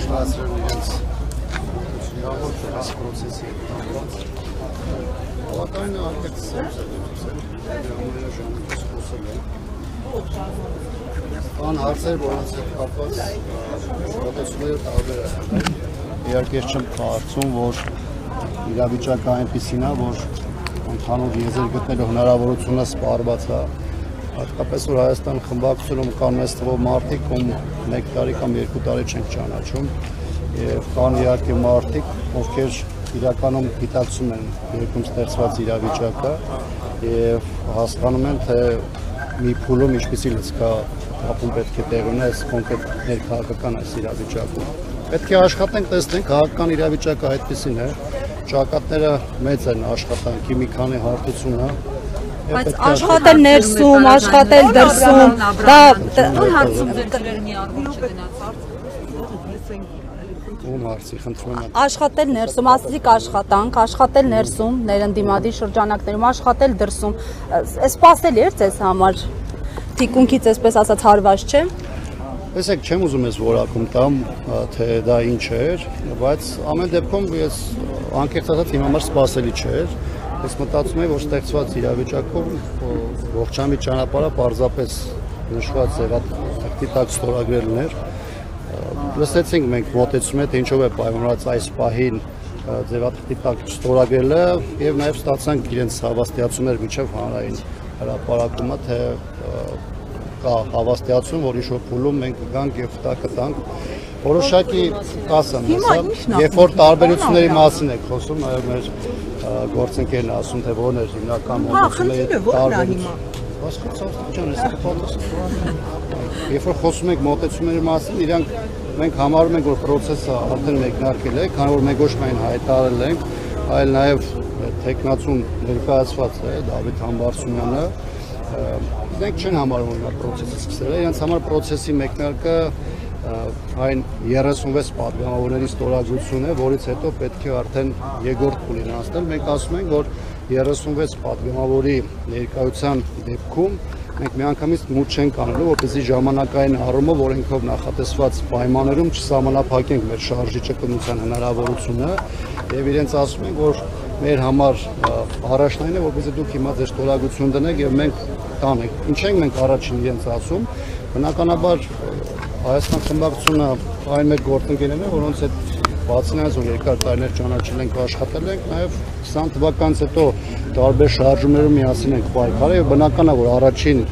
ներկայացրել իրենց այս process-ի բավականին արկեցել դրանները ժամանակ խոսել են կան հարցեր, որոնց հետ կապված շրջապատությունները տարբեր են իհարկե չեմ կարծում, որ իրավիճակը այնպիսին է, որ ընդհանուր եզր գտնելու հնարավորությունը սպառված է հատկապես որ Հայաստան խմբակցությունում կան մեծ թվով մարդիկ, ում 1 տարի կամ 2 տարի չենք ճանաչում եւ կան իհարկե մարդիկ, ովքեր իրականում գիտակցում են երկրում ստեղծված իրավիճակը եւ հասկանում են թե մի փուլում ինչպիսի լիցքա ապում պետք է տեղ ունենա այս կոնկրետ ներքաղաքական այս իրավիճակում պետք է աշխատենք տեսնենք քաղաքական իրավիճակը այդպիսին է ճակատները մեծ են աշխատանքի մի քանի հարթություն է Բայց աշխատել ներսում, աշխատել դրսում, դա հարցում ձեր մի առումով չգնացած ում հարցի խնդրում եմ աշխատել ներսում, ասիկ աշխատանք, աշխատել ներսում, ներընդդիմադիր շրջանակներում, աշխատել դրսում, սպասելի էր ձեզ համար, թիկունքից այսպես ասած հարված չէ։ Տեսեք, չեմ ուզում ես որակում տամ, թե դա ինչ էր, բայց ամեն դեպքում ես անկեղծ ասած իմ համար սպասելի չէր։ Ես մտածում եմ, որ ստեղծված իրավիճակում ողջամիտ ճանապարհը պարզապես նշված ձևաթղթի տակ ստորագրելն էր։ Լսեցինք մենք մոտեցում թե ինչով է պայմանավորված այս պահին ձևաթղթի տակ ստորագրելը եւ նաեւ ստացանք իրենց հավաստիացումներ միջև հանրային հրապարակումը, թե կա հավաստիացում, որ ինչ-որ փուլում մենք կգանք եւ տա կտանք։ Որոշակի ասեմ, երբ որ տարբերությունների մասին եք խոսում, նաեւ մեր գործընկերն ասում թե որն է հիմնական մոտեցումը երբ որ խոսում ենք մոտեցումների մասին, իրանք մենք համարում ենք, որ process-ը արդեն մեկնարկել է, քանի որ մենք ոչ միայն հայտարարել ենք, այլ նաև տեխնացուն ներկայացված է Դավիթ Համբարձումյանը, մենք չեն համարում, որ նա process-ը սկսել է, իրենց համար process-ի մեկնարկը այն 36 պատգամավորների ստորագրություն է, որից հետո պետք է արդեն երկրորդ փուլին անցնել։ Մենք ասում ենք, որ 36 պատգամավորի ներկայության դեպքում մենք միանգամից մուտք չենք անելու, որպեսզի ժամանակային առումով օրենքով նախատեսված պայմաններում չսահմանափակենք մեր շարժի ճկունության հնարավորությունը եւ իրենց ասում ենք, որ մեր համար առաջնային է, որպեսզի դուք հիմա ձեր ստորագրություն դնեք եւ մենք տանենք։ Ինչ ենք մենք առաջին իրենց ասում, բնականաբար Հայաստան խմբակցությունը այն մեր գործընկերներն են, որոնց հետ բացի նրանից, որ երկար տարիներ ճանաչել ենք, աշխատել ենք, նաև 20 թվականից հետո տարբեր շարժումներում միասին ենք պայքարել եւ բնական է, որ առաջին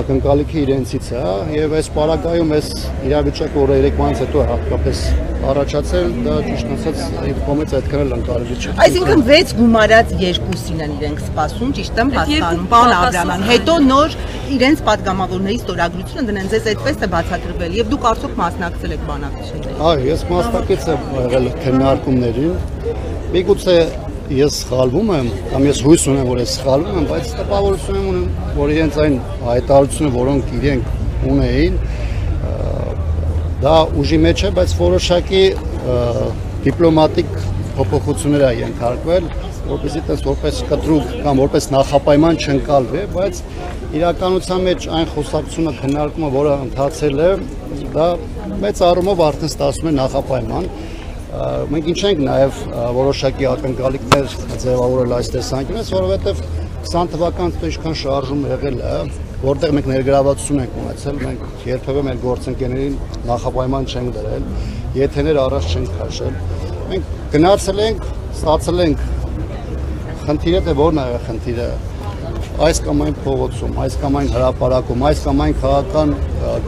ակնկալիքը իրենցից է, եւ այս պարագայում այս իրավիճակը օրը 3-ից հետո հատկապես առաջացել, դա ճիշտ ասած այդ կողմից այդքան էլ ընկալելի չէ։ Այսինքն 6 գումարած 2-ին են իրենք սպասում, ճիշտ եմ հասկանում, պարոն Աբրահամյան, հետո նոր իրենց պատգամավորների ստորագրությունը դնեն, ձեզ այդպես է բացատրվել եւ դուք արդյոք մասնակցել եք բանակցություններին։ Այո, ես մասնակից եմ եղել քննարկումներին։ Միգուցե ես սխալվում եմ, կամ ես հույս ունեմ, որ ես սխալվում եմ, բայց տպավորություն ունեմ, որ իրենց այն հայտարարությունը, որոնք իրենք ունեին, դա ուժի մեջ է, բայց որոշակի դիպլոմատիկ փոփոխություններ են ենթարկվել, որպեսզի այդպես որպես կտրուկ կամ որպես նախապայման չընկալվի, բայց իրականության մեջ այն խոսակցությունը քննարկումը, որը ընթացել է, դա մեծ առումով արդեն ստացվում է նախապայման։ Մենք ինչ ենք նաև որոշակի ակնկալիքներ ձևավորել այս տեսանկյունից, որովհետև 20 թվականից հետո ինչքան շարժում եղել է, որտեղ մենք ներգրավվածություն ենք ունեցել, մենք երբևէ մեր գործընկերներին նախապայման չենք դրել, եթեներ առաջ չենք քաշել։ Մենք գնացել ենք, ստացել ենք խնդիրը, թե որն է խնդիրը այս կամ այն փողոցում, այս կամ այն հրապարակում, այս կամ այն քաղաքական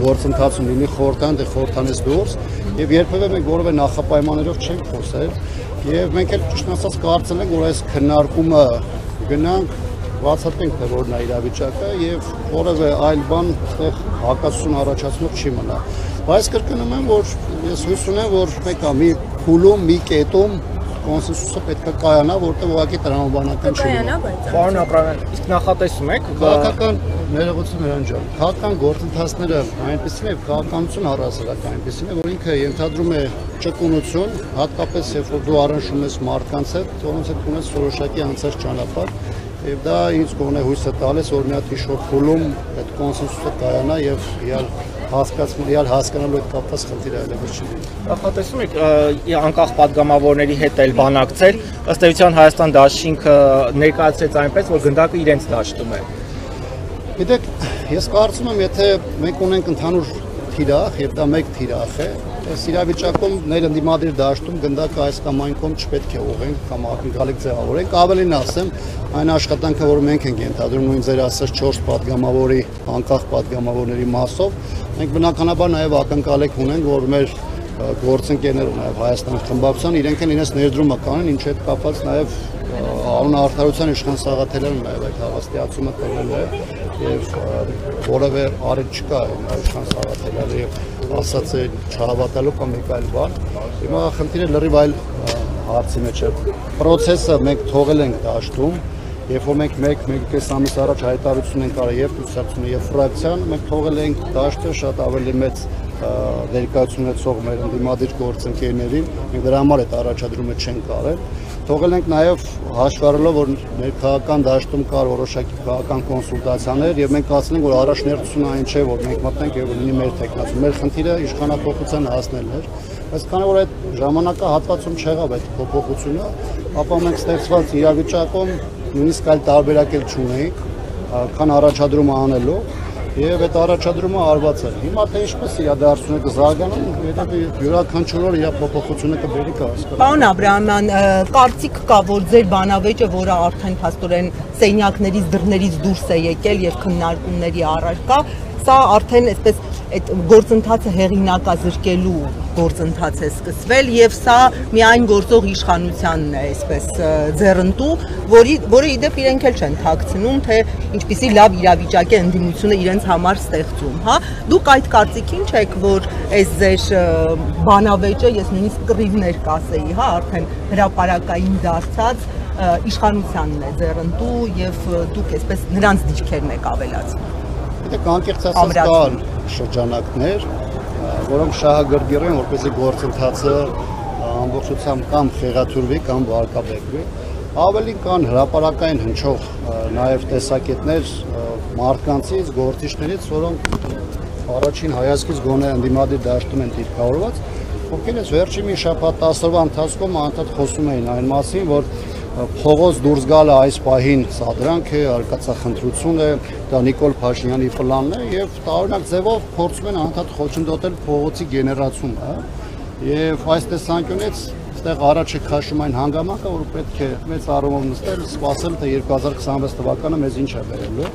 գործընթացում լինի խորհրդան, թե խորհրդանից դուրս, եւ երբևէ մենք որևէ նախապայմաններով չենք խոսել, եւ մենք էլ ճիշտ ասած կարծել ենք, որ այս քննարկումը գնանք բացատրենք, թե որն է իրավիճակը եւ որևէ այլ բան այդտեղ հակասություն առաջացնող չի մնա։ Բայց կրկնում եմ, որ ես հույս ունեմ, որ մեկը մի փուլում, մի կետում կոնսենսուսը պետք է կայանա, որտեղ ուղղակի տրամաբանական չի։ Պարոն Աբրահամյան, իսկ նախատեսում եք քաղաքական ներողություն հրաժարվել։ Քաղաքական գործընթացները այնպեսին է, քաղաքականություն առասարակ այնպեսին է, որ ինքը ենթադրում է ճկունություն, հատկապես երբ որ դու առնչվում ես մարդկանց հետ, որոնց հետ ունես որոշակի անցած ճանապարհ, եւ դա ինձ կողմը հույս է տալիս, որ մի հատ ինչ-որ փուլում այդ կոնսենսուսը կայանա եւ իհարկե հասկացնել, հասկանալու հետ կապված խնդիր այլևս չի։ Նախատեսում եք անկախ падգամավորների հետ էլ բանակցել, ըստ էության Հայաստան դաշինքը ներկայացրեց այնպես, որ գնդակը իրենց դաշտում է։ Գիտեք, ես կարծում եմ, եթե մենք ունենք ընդհանուր թիրախ, եւ դա մեկ թիրախ է, այս իրավիճակում ներընդդիմադիր դաշտում գնդակը այս կամ այն կողմ չպետք է ուղենք կամ ակնկալիք ձևավորենք, ավելին ասեմ, այն աշխատանքը, որ մենք ենք ենթադրում նույն ձեր ասած 4 падգամավորի, անկախ падգամավորների մասով, մենք բնականաբար նաեւ ակնկալիք ունենք, որ մեր գործընկերները նաեւ Հայաստան խմբակցության իրենք են իրենց ներդրումը կանեն, ինչի հետ կապված նաեւ Արոն Արդարության իշխան Սաղաթելյանը նաեւ այդ հավաստիացումը տվել է եւ որևէ արիք չկա իշխան Սաղաթելյանը եւ ասած է չհավատալու կամ մեկ այլ բան։ Հիմա խնդիրը լրիվ այլ հարցի մեջ է։ Պրոցեսը մենք թողել ենք դաշտում, երբ որ մենք մեկ-մեկուկես ամիս առաջ հայտարարություն ենք արել եւ կուսակցությունը եւ ֆրակցիան, մենք թողել ենք դաշտը շատ ավելի մեծ ներկայացում ունեցող մեր ընդդիմադիր գործընկերներին, մենք դրա համար այդ առաջադրումը չենք արել։ Թողել ենք նաև հաշվառելով, որ մեր քաղաքական դաշտում կար որոշակի քաղաքական կոնսուլտացիաներ եւ մենք ասել ենք, որ առաջնորդությունը այն չէ, որ մենք մտնենք եւ լինի մեր տեխնացու։ Մեր խնդիրը իշխանապողության հասնելն էր, բայց քանի որ այդ ժամանակահատվածում չեղավ այդ փոփոխությունը, ապա մենք ստեղծված իրավիճակում նույնիսկ այլ տարբերակ էլ չունեինք, քան առաջադրումը անելու եւ այդ առաջադրումը արված է։ Հիմա թե ինչպես իրադարձությունը կզարգանում, հետո յուրաքանչյուր օր իր փոփոխությունը կբերի կհասկանա։ Պարոն Աբրահամյան, կարծիք կա, որ ձեր բանավեճը, որը արդեն փաստորեն սենյակներից դռներից դուրս է եկել եւ քննարկումների առարկա, սա արդեն այսպես այդ գործընթացը հեղինակազրկելու գործընթաց է սկսվել եւ սա միայն գործող իշխանությանն է այսպես ձեռնտու, որը իդեպ իրենք էլ չեն թաքցնում, թե ինչպիսի լավ իրավիճակ է ընդդիմությունը իրենց համար ստեղծում, հա։ Դուք այդ կարծիքին չեք, որ այս ձեր բանավեճը, ես նույնիսկ կռիվներ կասեի, հա, արդեն հրապարակային դարձած իշխանությանն է ձեռնտու եւ դուք այսպես նրանց դիրքերն եք ավելացնում։ Դեք անկեղծ ասած կան շրջանակներ, որոնք շահագրգիռ են, որպեսզի գործընթացը ամբողջությամբ կամ խեղաթյուրվի կամ վարկաբեկվի։ Ավելին կան հրապարակային հնչող նաև տեսակետներ մարդկանցից, գործիչներից, որոնք առաջին հայացքից գոնե ընդդիմադիր դաշտում են դիրքավորված, ովքեր այս վերջին մի շաբաթ 10 օրվա ընթացքում անդադ խոսում էին այն մասին, որ փողոց դուրս գալը այս պահին սադրանք է, արկածախնդրություն է, դա Նիկոլ Փաշինյանի պլանն է եւ տարօրինակ ձևով փորձում են անդադ խոչընդոտել փողոցի գեներացումը, եւ այս տեսանկյունից այստեղ առաջ է քաշում այն հանգամանքը, որ պետք է մեծ առումով նստել, սպասել թե 2026 թվականը մեզ ինչ է բերելու,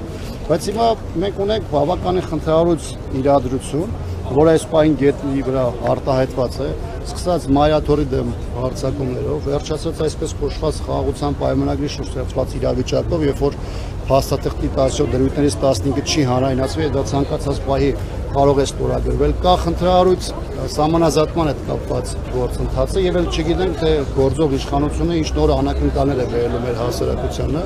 բայց հիմա մենք ունենք բավականին խնդրահարույց իրադրություն, որ այս պահին գետնի վրա արտահայտված է, սկսած մայաթորի դեմ հարձակումներով, վերջացած այսպես կոչված խաղաղության պայմանագրի շուրջ ստեղծված իրավիճակով, երբ որ փաստաթղթի 10 դրույթներից 15-ը չի հանրայնացվի, դա ցանկացած պահի կարող է ստորագրվել, կա խնդրահարույց սահմանազատման հետ կապված գործընթացը եւ էլ չգիտենք թե գործող իշխանությունը ինչ նոր անակնկալներ է բերելու մեր հասարակությանը,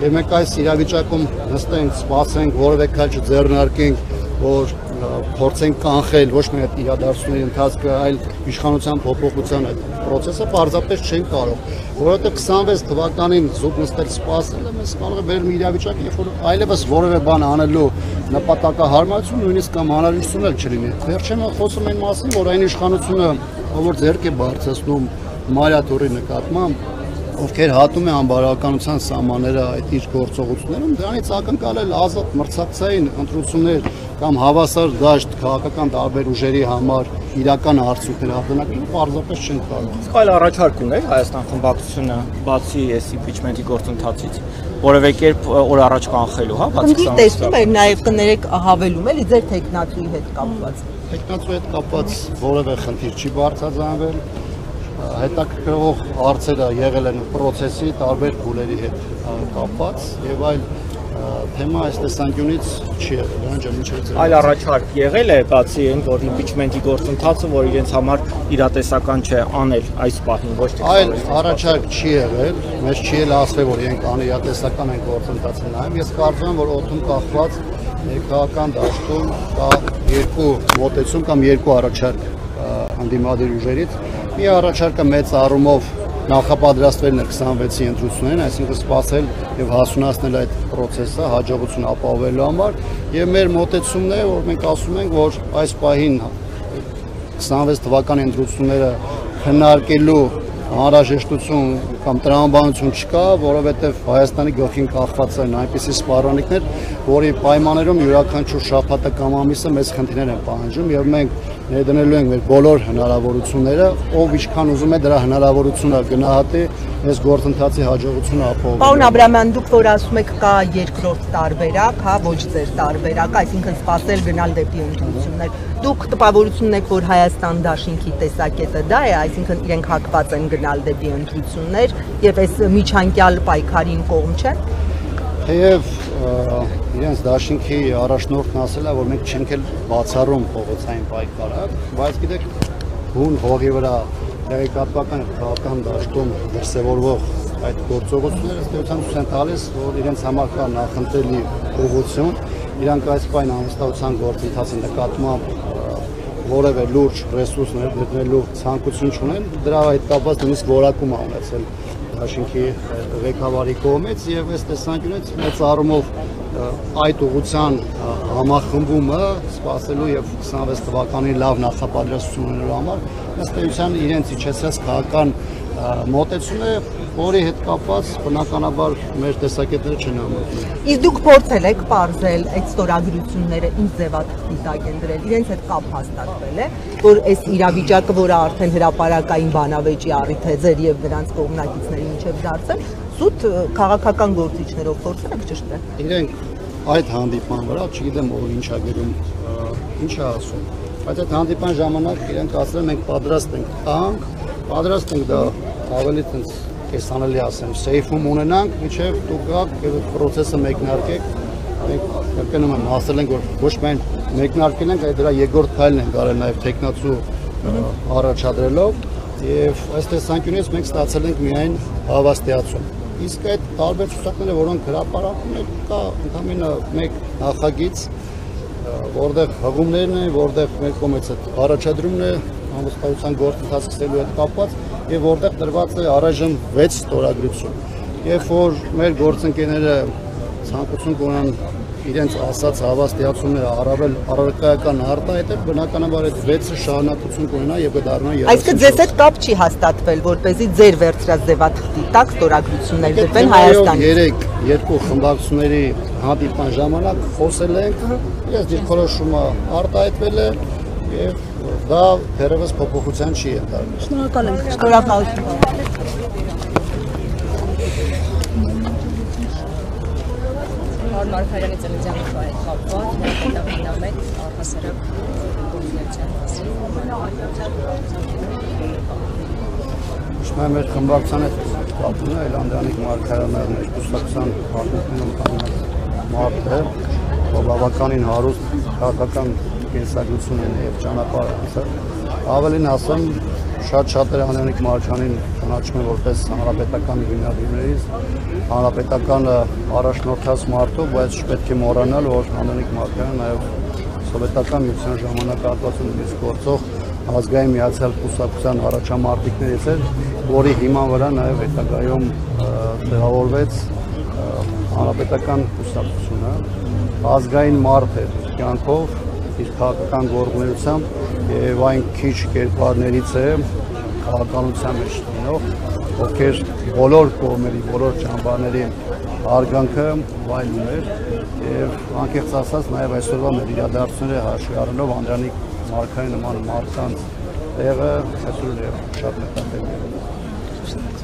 եւ մենք այս իրավիճակում նստենք, սպասենք, որևէ քայլ չձեռնարկենք, որ փորձենք կանխել ոչ միայն այդ իրադարձությունների ընթացքը, այլ իշխանության փոփոխության այդ process-ը պարզապես չեն կարող, որովհետեւ 26 թվականին զուտ նստել սպասելը մեզ կարող է բերել մի իրավիճակ, երբ որ այլևս որևէ բան անելու նպատակահարմարություն, նույնիսկ կամ անհրաժեշտություն էլ չլինի։ Վերջին խոսում են մասին, որ այն իշխանությունը, որ ձեռք է բարձրացնում մայրաթորի նկատմամբ, ովքեր հատում է անբարոյականության սահմանները այդ իր գործողություններում, դրանից ակնկալել ազատ մրցակցային ընտրություններ կամ հավասար դաշտ քաղաքական տարբեր ուժերի համար իրական արդյունքներ արձանագրել պարզապես չեն կարող։ Իսկ այլ առաջարկ ունի Հայաստան խմբակցությունը բացի այս impeachment-ի գործընթացից, որևէ կերպ օր առաջ կանխելու, հա, բացի սա։ Տեսնում եք նաև կներեք հավելում էլի ձեր տեխնացուի հետ կապված։ Տեխնացուի հետ կապված որևէ խնդիր չի բարձրացվել։ Հետաքրքրող հարցերը եղել են process-ի տարբեր փուլերի հետ կապված եւ այլ թեմա այս տեսանկյունից չի եղել, հենց ինչպես այլ առաջարկ եղել է բացի այն, որ impeachment-ի գործընթացը, որ իրենց համար իրատեսական չէ անել այս պահին, ոչ թե այլ առաջարկ չի եղել, մեզ չի էլ ասվել, որ իրենք անիրատեսական են գործընթացը նայում։ Ես կարծում եմ, որ օդում կախված ներքաղաքական դաշտում կա երկու մոտեցում կամ երկու առաջարկ ընդդիմադիր ուժերից։ Մի առաջարկը մեծ առումով նախապատրաստվել 26-ի ընտրություններին, այսինքն սպասել եւ հասունացնել այդ process-ը հաջողություն ապահովելու համար եւ մեր մոտեցումն է, որ մենք ասում ենք, որ այս պահին 26 թվականի ընտրությունները քննարկելու անհրաժեշտություն կամ տրամաբանություն չկա, որովհետև Հայաստանի գլխին կախված են այնպիսի սպառնալիքներ, որի պայմաններում յուրաքանչյուր շաբաթը կամ ամիսը մեծ խնդիրներ են պահանջում եւ մենք ներդնելու ենք մեր բոլոր հնարավորությունները, ով ինչքան ուզում է դրա հնարավորությունը գնահատի, այս գործընթացի հաջողությունը ապահովելու։ Պարոն Աբրամյան, դուք որ ասում եք կա երկրորդ տարբերակ, հա, ոչ ձեր տարբերակ, այսինքն սպասել գնալ դեպի ընտրություններ։ Դուք տպավորություն ունեք, որ Հայաստան դաշինքի տեսակետը դա է, այսինքն իրենք հակված են գնալ դեպի ընտրություններ եւ այս միջանկյալ պայքարին կողմ չեն։ Թեև իրենց դաշինքի առաջնորդն ասել է, որ մենք չենք էլ բացառում փողոցային պայքարը, բայց գիտեք, բուն հողի վրա տեղեկատվական քաղաքական դաշտում դրսևորվող այդ գործողությունները ստեղծան ցույց են տալիս, որ իրենց համար կա նախընտրելի ուղղություն, իրանք այս պայն անվստահության գործընթացի նկատմամբ որևէ լուրջ ռեսուրս ներդնելու ցանկություն չունեն, դրա հետ կապված նույնիսկ որակում է ունեցել դաշինքի ղեկավարի կողմից եւ այս տեսանկյունից մեծ առումով այդ ուղղության համախմբումը սպասելու եւ 26 թվականի լավ նախապատրաստություն ունենալու համար ըստ էության իրենց իջեցրած քաղաքական մոտեցում է, որի հետ կապված բնականաբար մեր տեսակետները չեն համընկնում։ Իսկ դուք փորձել եք պարզել այդ ստորագրությունները ինչ ձևաչափ են դրել, իրենց հետ կապ հաստատվել է, որ այս իրավիճակը, որը արդեն հրապարակային բանավեճի առիթ է ձեր եւ նրանց կողմնակիցների միջև դարձել, զուտ քաղաքական գործիչներով փորձել եք ճշտել։ Իրենք այդ հանդիպման վրա, չգիտեմ ով ինչ է գրում, ինչ է ասում, բայց այդ հանդիպման ժամանակ իրենք ասել են մենք պատրաստ ենք դա ավելի տենց կեսանելի ասեմ, սեյֆում ունենանք, միջև դուք գաք եւ process-ը մեկնարկեք, մենք կրկնում եմ, ասել ենք, որ ոչ միայն մեկնարկել ենք, այլ դրա երկրորդ քայլն ենք արել նաեւ տեխնացու առաջադրելով եւ այս տեսանկյունից մենք ստացել ենք միայն հավաստիացում։ Իսկ այդ տարբեր ցուցակները, որոնք հրապարակում են, կա ընդհանրապես մեկ նախագիծ, որտեղ հղումներն են, որտեղ մեր կողմից առաջադրումն է անվստահության գործընթաց սկսելու հետ կապված եւ որտեղ դրված է առայժմ 6 ստորագրություն։ Երբ որ մեր գործընկերները ցանկություն կունենան իրենց ասած հավաստիացումները առավել առարկայական արտահայտել, բնականաբար այդ 6-ը շարունակություն կունենա եւ կդառնա 30։ Այսինքն ձեզ հետ կապ չի հաստատվել, որպեսզի ձեր վերցրած ձևաթղթի տակ ստորագրություններ դրվեն Հայաստանի։ Երեք երկու խմբակցությունների հանդիպման ժամանակ խոսել ենք, ես դիրքորոշումը արտահայտվել է եւ դա դեռևս փոփոխության չի ենթարկվել։ Շնորհակալ եմ։ Շնորհակալություն։ Մարգարյանի ծննդյանի հետ կապված հետապնդամետ առհասարակ գործունեության մասին։ Իշմայել մեր խմբակցության հետ կապվում է Անդրանիկ Մարգարյանը մեր կուսակցության partnerում մարդ է, ով բավականին հարուստ քաղաքական կենսագրություն ունի եւ ճանապարհ անցել։ Ավելին ասեմ, շատ-շատերը Անդրանիկ Մարգարյանին ճանաչում են որպես հանրապետական հիմնադիրներից, հանրապետական առաջնորդած մարդու, բայց չպետք է մոռանալ, որ Անդրանիկ Մարգարյանը նաեւ սովետական միության ժամանակահատվածում նույնիսկ գործող ազգային միացյալ կուսակցության առաջամարտիկներից էր, որի հիման վրա նաեւ հետագայում ձևավորվեց հանրապետական կուսակցությունը, ազգային մարդ էր կյանքով, իր քաղաքական գործունեությամբ եւ այն քիչ կերպարներից է քաղաքականության մեջ լինող, ովքեր բոլոր կողմերի, բոլոր ճամբարների արգանքը վայելում էր եւ անկեղծ ասած նաեւ այսօրվա մեր իրադարձությունները հաշվի առնելով Անդրանիկ Մարգարյանի նման մարդկանց տեղը այսօր շատ մտածել է։